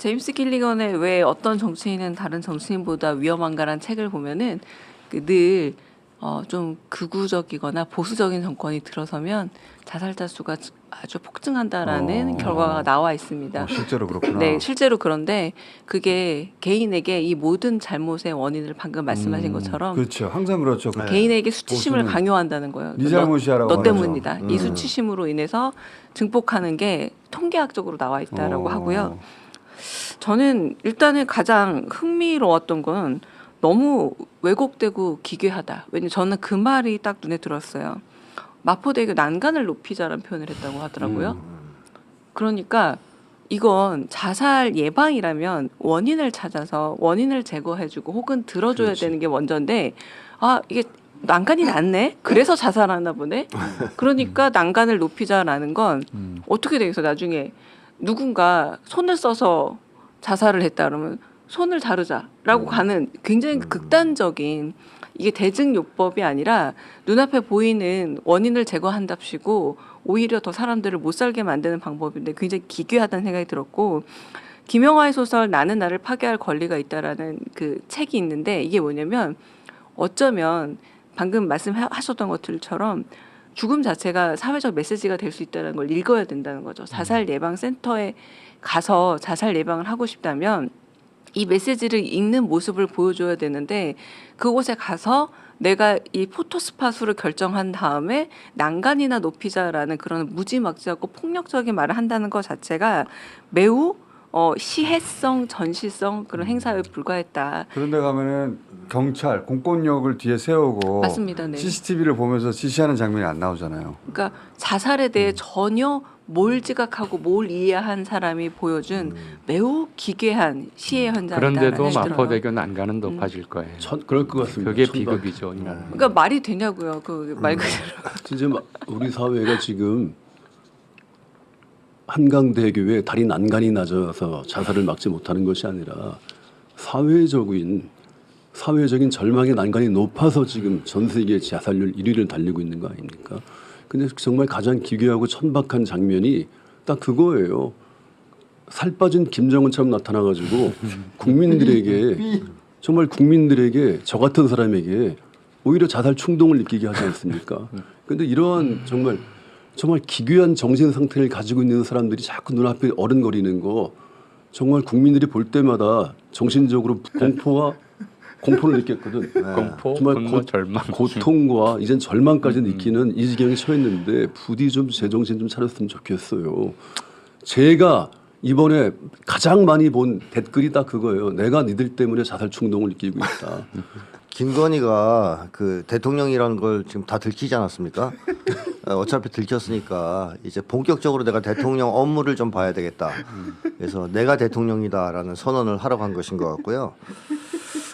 제임스 길리건의 왜 어떤 정치인은 다른 정치인보다 위험한가라는 책을 보면은 늘 좀 극우적이거나 보수적인 정권이 들어서면 자살자 수가 아주 폭증한다라는 결과가 나와 있습니다. 실제로 그렇구나. 네, 실제로 그런데 그게 개인에게 이 모든 잘못의 원인을 방금 말씀하신 것처럼 그렇죠. 항상 그렇죠. 개인에게 수치심을 보수는 강요한다는 거예요. 네 잘못이야라고 너 때문이다. 말하죠. 이 수치심으로 인해서 증폭하는 게 통계학적으로 나와 있다라고 하고요. 저는 일단은 가장 흥미로웠던 건 너무 왜곡되고 기괴하다. 왜냐면 저는 그 말이 딱 눈에 들었어요. 마포대교 난간을 높이자라는 표현을 했다고 하더라고요. 그러니까 이건 자살 예방이라면 원인을 찾아서 원인을 제거해주고 혹은 들어줘야 그렇지. 되는 게 먼저인데 이게 난간이 낮네? 그래서 자살하나 보네? 그러니까 난간을 높이자라는 건 어떻게 되겠어? 나중에 누군가 손을 써서 자살을 했다 그러면 손을 자르자라고 가는 굉장히 극단적인 이게 대증요법이 아니라 눈앞에 보이는 원인을 제거한답시고 오히려 더 사람들을 못 살게 만드는 방법인데 굉장히 기괴하다는 생각이 들었고 김영하의 소설 나는 나를 파괴할 권리가 있다라는 그 책이 있는데 이게 뭐냐면 어쩌면 방금 말씀하셨던 것들처럼 죽음 자체가 사회적 메시지가 될 수 있다는 걸 읽어야 된다는 거죠. 자살 예방 센터에 가서 자살 예방을 하고 싶다면 이 메시지를 읽는 모습을 보여줘야 되는데 그곳에 가서 내가 이 포토스팟으로 결정한 다음에 난간이나 높이자라는 그런 무지막지하고 폭력적인 말을 한다는 것 자체가 매우 시혜성, 전시성 그런 행사에 불과했다. 그런데 가면은 경찰, 공권력을 뒤에 세우고 맞습니다. 네. CCTV를 보면서 지시하는 장면이 안 나오잖아요. 그러니까 자살에 대해 전혀 뭘 지각하고 뭘 이해한 사람이 보여준 매우 기괴한 시해 현장이다라는 그런데도 생각이 들어요. 마포대교 난간은 높아질 거예요. 그럴 것 같습니다. 그게 천박. 비극이죠. 그러니까 말이 되냐고요. 그 말 그대로. 진짜 우리 사회가 지금 한강대교에 다리 난간이 낮아서 자살을 막지 못하는 것이 아니라 사회적인 절망의 난간이 높아서 지금 전 세계 자살률 1위를 달리고 있는 거 아닙니까? 근데 정말 가장 기괴하고 천박한 장면이 딱 그거예요. 살 빠진 김정은처럼 나타나가지고 국민들에게 저 같은 사람에게 오히려 자살 충동을 느끼게 하지 않습니까? 근데 이러한 정말 기괴한 정신 상태를 가지고 있는 사람들이 자꾸 눈앞에 어른거리는 거 정말 국민들이 볼 때마다 정신적으로 공포를 느꼈거든. 공포, 정말 분노, 절망. 고통과 이젠 절망까지 느끼는 이 지경에 처했는데 부디 좀 제정신 좀 차렸으면 좋겠어요. 제가 이번에 가장 많이 본 댓글이 딱 그거예요. 내가 니들 때문에 자살 충동을 느끼고 있다. 김건희가 그 대통령이라는 걸 지금 다 들키지 않았습니까? 어차피 들켰으니까 이제 본격적으로 내가 대통령 업무를 좀 봐야 되겠다. 그래서 내가 대통령이다라는 선언을 하러 간 것인 것 같고요.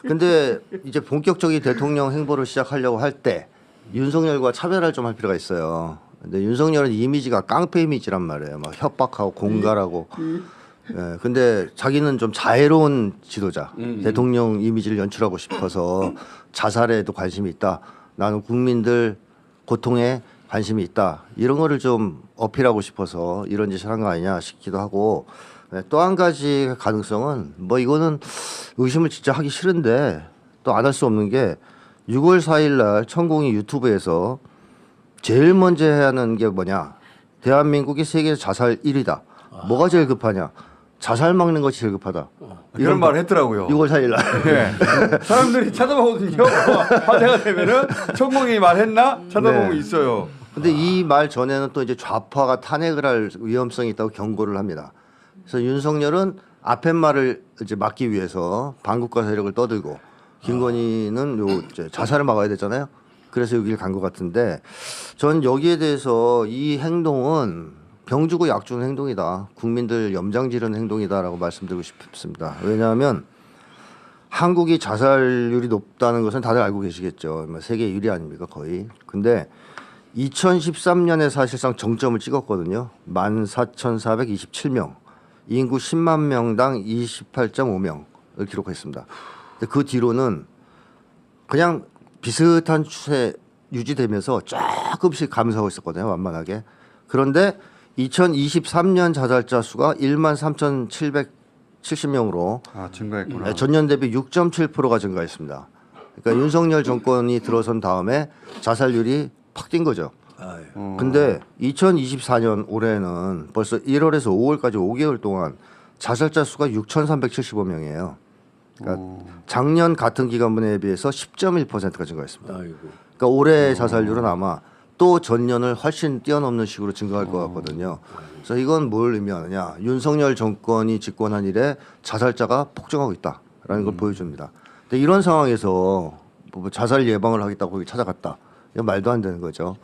근데 이제 본격적인 대통령 행보를 시작하려고 할 때 윤석열과 차별을 좀 할 필요가 있어요. 근데 윤석열은 이미지가 깡패 이미지란 말이에요. 막 협박하고 공갈하고. 예, 근데 자기는 좀 자애로운 지도자, 대통령 이미지를 연출하고 싶어서 자살에도 관심이 있다. 나는 국민들 고통에 관심이 있다. 이런 거를 좀 어필하고 싶어서 이런 짓을 한 거 아니냐 싶기도 하고 또 한 가지 가능성은 뭐 이거는 의심을 진짜 하기 싫은데 또 안 할 수 없는 게 6월 4일 날 천공이 유튜브에서 제일 먼저 해야 하는 게 뭐냐. 대한민국이 세계 자살 1위다. 뭐가 제일 급하냐. 자살 막는 것이 제일 급하다. 이런 말을 했더라고요. 6월 4일 날. 네. 사람들이 찾아보거든요. 화제가 되면은 천공이 말했나 찾아보면 네. 있어요. 근데 이 말 전에는 또 이제 좌파가 탄핵을 할 위험성이 있다고 경고를 합니다. 그래서 윤석열은 앞에 말을 이제 막기 위해서 반국가 세력을 떠들고 김건희는 요 이제 자살을 막아야 되잖아요. 그래서 여기를 간 것 같은데 전 여기에 대해서 이 행동은 병 주고 약 주는 행동이다. 국민들 염장 지르는 행동이다라고 말씀드리고 싶습니다. 왜냐하면 한국이 자살률이 높다는 것은 다들 알고 계시겠죠. 세계 1위 아닙니까 거의. 근데 2013년에 사실상 정점을 찍었거든요. 14,427명. 인구 10만 명당 28.5명을 기록했습니다. 근데 그 뒤로는 그냥 비슷한 추세 유지되면서 조금씩 감소하고 있었거든요. 완만하게. 그런데 2023년 자살자 수가 13,700 770명으로 증가했구나. 전년 대비 6.7%가 증가했습니다. 그러니까 윤석열 정권이 들어선 다음에 자살률이 팍 뛴 거죠. 근데 2024년 올해는 벌써 1월에서 5월까지 5개월 동안 자살자 수가 6,375명이에요. 그러니까 작년 같은 기간분에 비해서 10.1%가 증가했습니다. 아이고. 그러니까 올해 자살률은 아마 또 전년을 훨씬 뛰어넘는 식으로 증가할 것 같거든요. 그래서 이건 뭘 의미하느냐? 윤석열 정권이 집권한 이래 자살자가 폭증하고 있다라는 걸 보여줍니다. 근데 이런 상황에서 뭐 자살 예방을 하겠다고 거기 찾아갔다. 이건 말도 안 되는 거죠.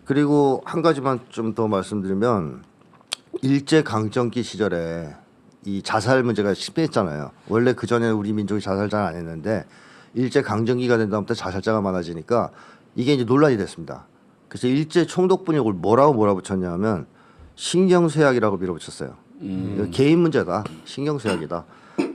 그리고 한 가지만 좀 더 말씀드리면 일제 강점기 시절에 이 자살 문제가 심했잖아요. 원래 그 전에 우리 민족이 자살 잘 안 했는데 일제 강점기가 된 다음부터 자살자가 많아지니까 이게 이제 논란이 됐습니다. 그래서 일제 총독분역을 뭐라고 몰아붙였냐면 신경쇠약이라고 밀어붙였어요. 이거 개인 문제다. 신경쇠약이다.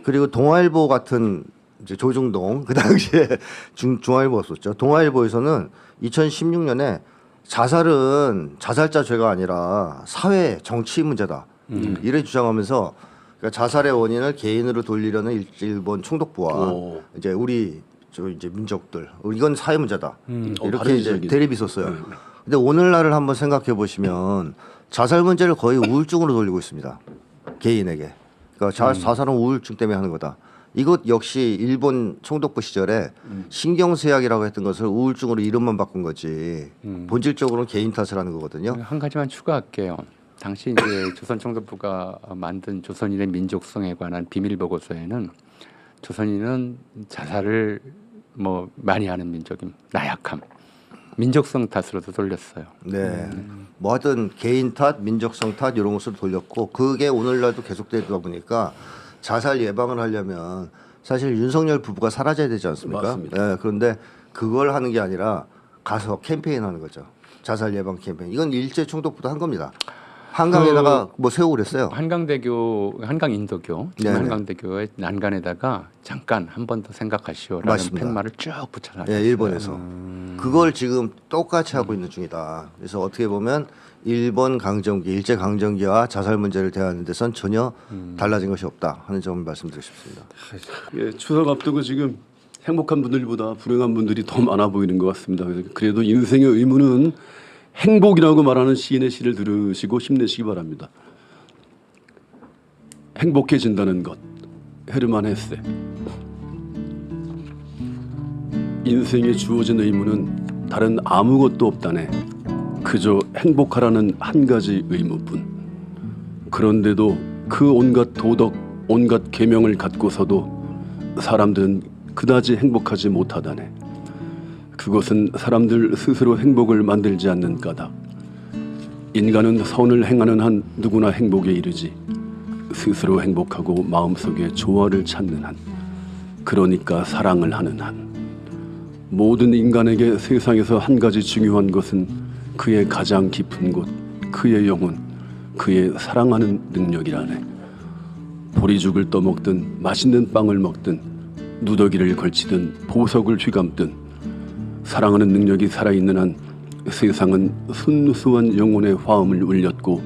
그리고 동아일보 같은 이제 조중동 그 당시에 중앙일보였었죠. 동아일보에서는 2016년에 자살은 자살자 죄가 아니라 사회 정치 문제다. 이래 주장하면서 그러니까 자살의 원인을 개인으로 돌리려는 일본 총독부와 이제 우리 이제 민족들 이건 사회 문제다. 이렇게 이제 발언적인. 대립이 있었어요. 근데 오늘날을 한번 생각해 보시면 자살 문제를 거의 우울증으로 돌리고 있습니다. 개인에게. 그러니까 자살은 우울증 때문에 하는 거다. 이것 역시 일본 총독부 시절에 신경쇠약이라고 했던 것을 우울증으로 이름만 바꾼 거지 본질적으로는 개인 탓을 하는 거거든요. 한 가지만 추가할게요. 당시 이제 조선 총독부가 만든 조선인의 민족성에 관한 비밀 보고서에는 조선인은 자살을 뭐 많이 하는 민족임, 나약함, 민족성 탓으로도 돌렸어요. 네. 뭐 하여튼 개인 탓, 민족성 탓 이런 것으로 돌렸고 그게 오늘날도 계속되다 보니까 자살 예방을 하려면 사실 윤석열 부부가 사라져야 되지 않습니까? 맞습니다. 네, 그런데 그걸 하는 게 아니라 가서 캠페인하는 거죠. 자살 예방 캠페인. 이건 일제 총독부도 한 겁니다. 한강에다가 뭐 세우고 그랬어요. 한강대교, 한강인도교, 지금 네네. 한강대교의 난간에다가 잠깐 한 번 더 생각하시오라는 맞습니다. 팻말을 쭉 붙여놨어요. 네, 일본에서 그걸 지금 똑같이 하고 있는 중이다. 그래서 어떻게 보면 일본 강점기, 일제 강점기와 자살 문제를 대하는 데선 전혀 달라진 것이 없다 하는 점을 말씀드리고 싶습니다. 예, 추석 앞두고 지금 행복한 분들보다 불행한 분들이 더 많아 보이는 것 같습니다. 그래도 인생의 의무는 행복이라고 말하는 시인의 시를 들으시고 힘내시기 바랍니다. 행복해진다는 것, 헤르만 헤세. 인생에 주어진 의무는 다른 아무것도 없다네. 그저 행복하라는 한 가지 의무뿐. 그런데도 그 온갖 도덕, 온갖 계명을 갖고서도 사람들은 그다지 행복하지 못하다네. 그것은 사람들 스스로 행복을 만들지 않는 까닭. 인간은 선을 행하는 한 누구나 행복에 이르지. 스스로 행복하고 마음속에 조화를 찾는 한, 그러니까 사랑을 하는 한. 모든 인간에게 세상에서 한 가지 중요한 것은 그의 가장 깊은 곳, 그의 영혼, 그의 사랑하는 능력이라네. 보리죽을 떠먹든 맛있는 빵을 먹든 누더기를 걸치든 보석을 휘감든 사랑하는 능력이 살아있는 한 세상은 순수한 영혼의 화음을 울렸고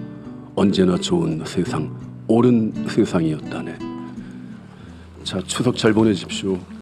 언제나 좋은 세상, 옳은 세상이었다네. 자, 추석 잘 보내십시오.